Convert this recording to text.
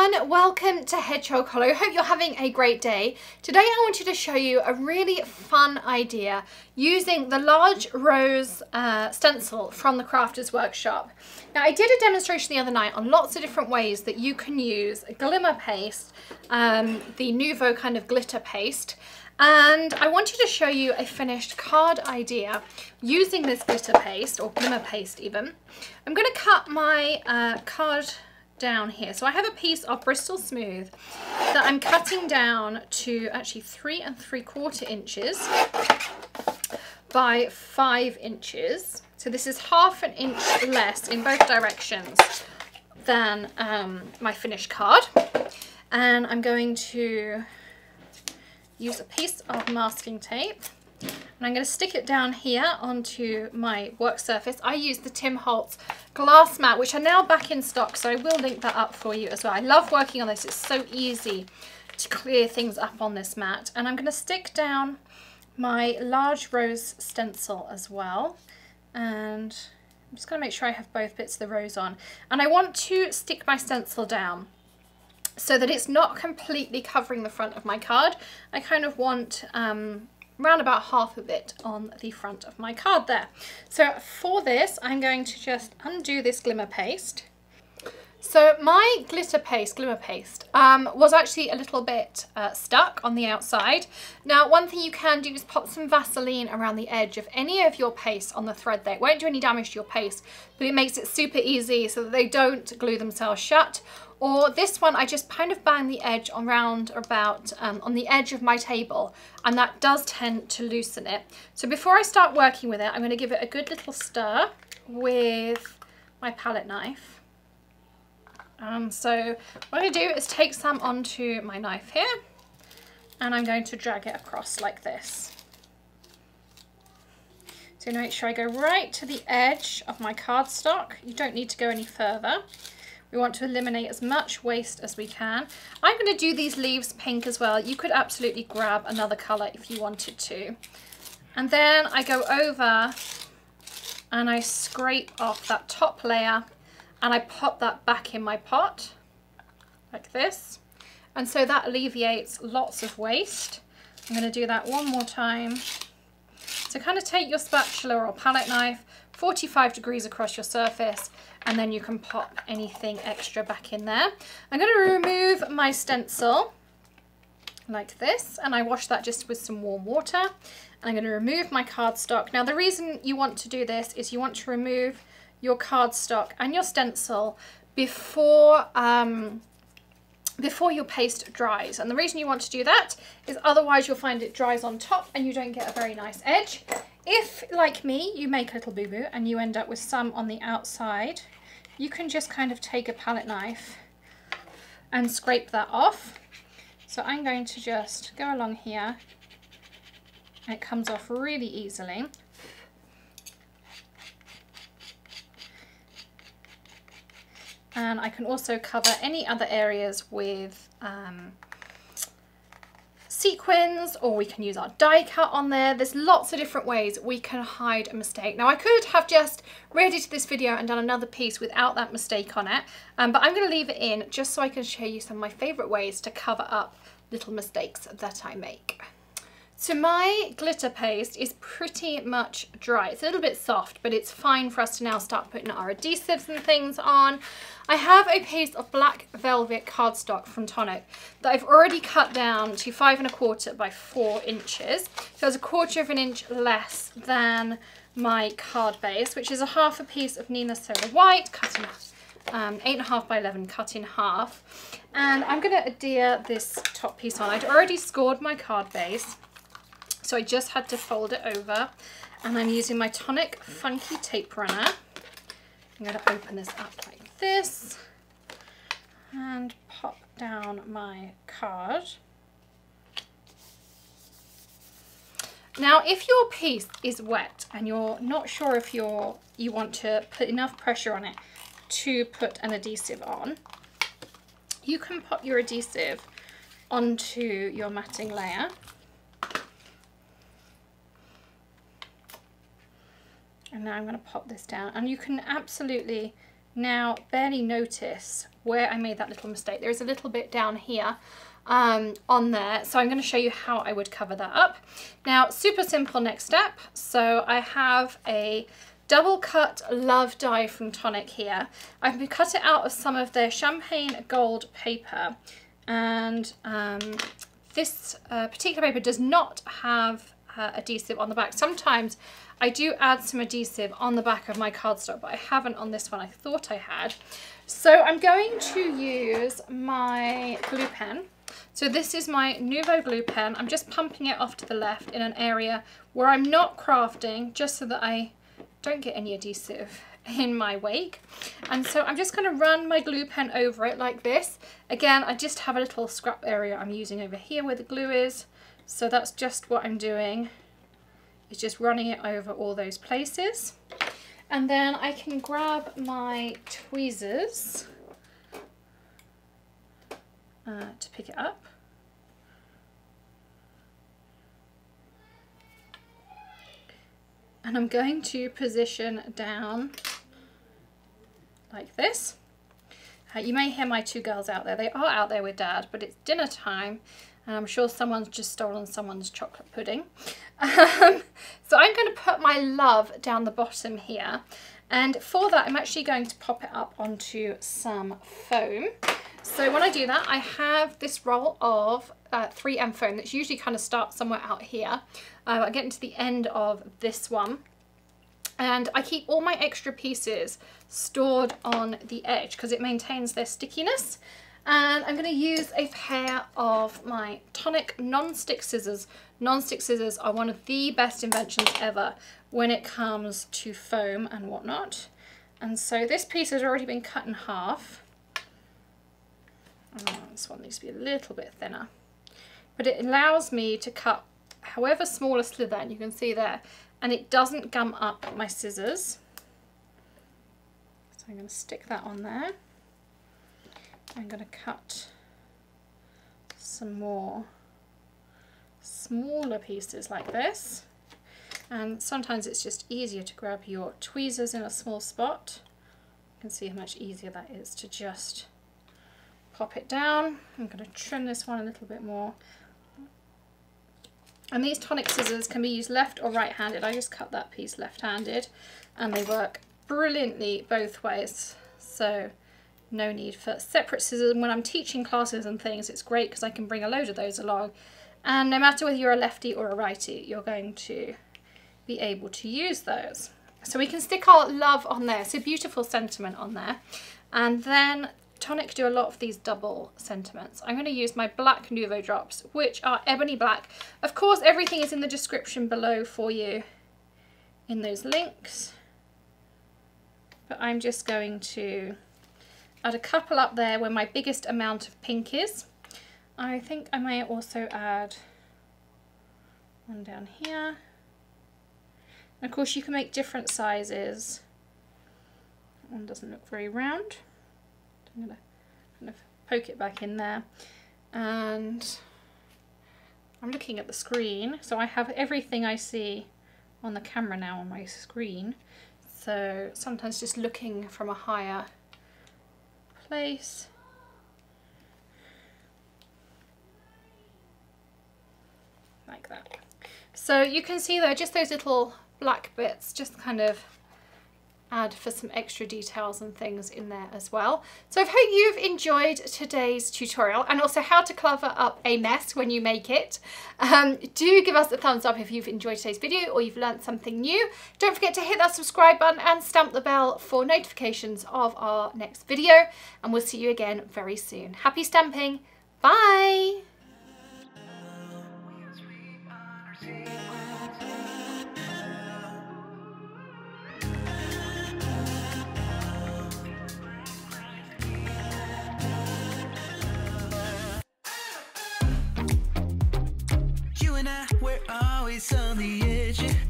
everyone, welcome to Hedgehog Hollow. Hope you're having a great day. Today I wanted to show you a really fun idea using the large rose stencil from the Crafters Workshop. Now I did a demonstration the other night on lots of different ways that you can use Glimmer Paste, the Nuvo kind of glitter paste, and I wanted to show you a finished card idea using this glitter paste, or Glimmer Paste even. I'm going to cut my card down here. So I have a piece of Bristol Smooth that I'm cutting down to actually 3 3/4 inches by 5 inches. So this is ½ an inch less in both directions than my finished card. And I'm going to use a piece of masking tape. And I'm going to stick it down here onto my work surface. I use the Holtz glass mat, which are now back in stock, so I will link that up for you as well. I love working on this. It's so easy to clear things up on this mat. And I'm going to stick down my large rose stencil as well. And I'm just going to make sure I have both bits of the rose on. And I want to stick my stencil down so that it's not completely covering the front of my card. I kind of want round about half of it on the front of my card there. So for this, I'm going to just undo this Glimmer Paste. So my Glimmer Paste was actually a little bit stuck on the outside. Now, one thing you can do is pop some Vaseline around the edge of any of your paste on the thread there. It won't do any damage to your paste, but it makes it super easy so that they don't glue themselves shut. Or this one, I just kind of bang the edge around about on the edge of my table, and that does tend to loosen it. So before I start working with it, I'm going to give it a good little stir with my palette knife. So what I do is take some onto my knife here, and I'm going to drag it across like this. So make sure I go right to the edge of my cardstock. You don't need to go any further. We want to eliminate as much waste as we can. I'm going to do these leaves pink as well. You could absolutely grab another colour if you wanted to. And then I go over and I scrape off that top layer and I pop that back in my pot like this. And so that alleviates lots of waste. I'm going to do that one more time. So kind of take your spatula or palette knife, 45 degrees across your surface, and then you can pop anything extra back in there. I'm going to remove my stencil like this, and I wash that just with some warm water. I'm going to remove my cardstock. Now the reason you want to do this is you want to remove your cardstock and your stencil before your paste dries. And the reason you want to do that is otherwise you'll find it dries on top and you don't get a very nice edge. If, like me, you make a little boo-boo and you end up with some on the outside, you can just kind of take a palette knife and scrape that off. So I'm going to just go along here, and it comes off really easily. And I can also cover any other areas with sequins, or we can use our die cut on there. There's lots of different ways we can hide a mistake. Now I could have just re-edited this video and done another piece without that mistake on it, but I'm going to leave it in just so I can show you some of my favourite ways to cover up little mistakes that I make. So my glitter paste is pretty much dry. It's a little bit soft, but it's fine for us to now start putting our adhesives and things on. I have a piece of black velvet cardstock from Tonic that I've already cut down to 5 1/4 by 4 inches. So it's 1/4 inch less than my card base, which is ½ a piece of Nina Solar White, cut in 8 1/2 by 11, cut in half. And I'm going to adhere this top piece on. I'd already scored my card base, so I just had to fold it over, and I'm using my Tonic Funky Tape Runner. I'm going to open this up like this and pop down my card. Now, if your piece is wet and you're not sure if you want to put enough pressure on it to put an adhesive on, you can pop your adhesive onto your matting layer. And now I'm going to pop this down, and you can absolutely now barely notice where I made that little mistake. There is a little bit down here on there, so I'm going to show you how I would cover that up. Now, super simple next step. So I have a double cut love die from Tonic here. I've cut it out of some of their champagne gold paper, and this particular paper does not have adhesive on the back. Sometimes I do add some adhesive on the back of my cardstock, but I haven't on this one. I thought I had. So I'm going to use my glue pen. So this is my Nuvo glue pen. I'm just pumping it off to the left in an area where I'm not crafting, just so that I don't get any adhesive in my wake. And so I'm just going to run my glue pen over it like this. Again, I just have a little scrap area I'm using over here where the glue is. So that's just what I'm doing. It's just running it over all those places. And then I can grab my tweezers to pick it up. And I'm going to position down like this. You may hear my two girls out there. They are out there with Dad, but it's dinner time. And I'm sure someone's just stolen someone's chocolate pudding. So I'm going to put my love down the bottom here. And for that, I'm actually going to pop it up onto some foam. So when I do that, I have this roll of 3M foam that's usually kind of starts somewhere out here. I'm getting to the end of this one. And I keep all my extra pieces stored on the edge because it maintains their stickiness. And I'm going to use a pair of my Tonic non-stick scissors. Non-stick scissors are one of the best inventions ever when it comes to foam and whatnot. And so this piece has already been cut in half. Oh, this one needs to be a little bit thinner. But it allows me to cut however small a slither, and you can see there, and it doesn't gum up my scissors. So I'm going to stick that on there. I'm going to cut some more smaller pieces like this, and sometimes it's just easier to grab your tweezers in a small spot. You can see how much easier that is to just pop it down. I'm going to trim this one a little bit more, and these Tonic scissors can be used left or right-handed. I just cut that piece left-handed and they work brilliantly both ways, so no need for separate scissors. And when I'm teaching classes and things, it's great because I can bring a load of those along, and no matter whether you're a lefty or a righty, you're going to be able to use those. So we can stick our love on there. It's a beautiful sentiment on there. And then Tonic do a lot of these double sentiments. I'm going to use my black Nuvo drops, which are ebony black. Of course, everything is in the description below for you in those links. But I'm just going to add a couple up there where my biggest amount of pink is. I think I may also add one down here. And of course you can make different sizes. That one doesn't look very round. I'm going to kind of poke it back in there. And I'm looking at the screen, so I have everything I see on the camera now on my screen. So sometimes just looking from a higher place. Like that. So you can see though, just those little black bits just kind of add for some extra details and things in there as well. So I hope you've enjoyed today's tutorial, and also how to cover up a mess when you make it. Do give us a thumbs up if you've enjoyed today's video or you've learned something new. Don't forget to hit that subscribe button and stamp the bell for notifications of our next video, and we'll see you again very soon. Happy stamping. Bye. We're always on the edge.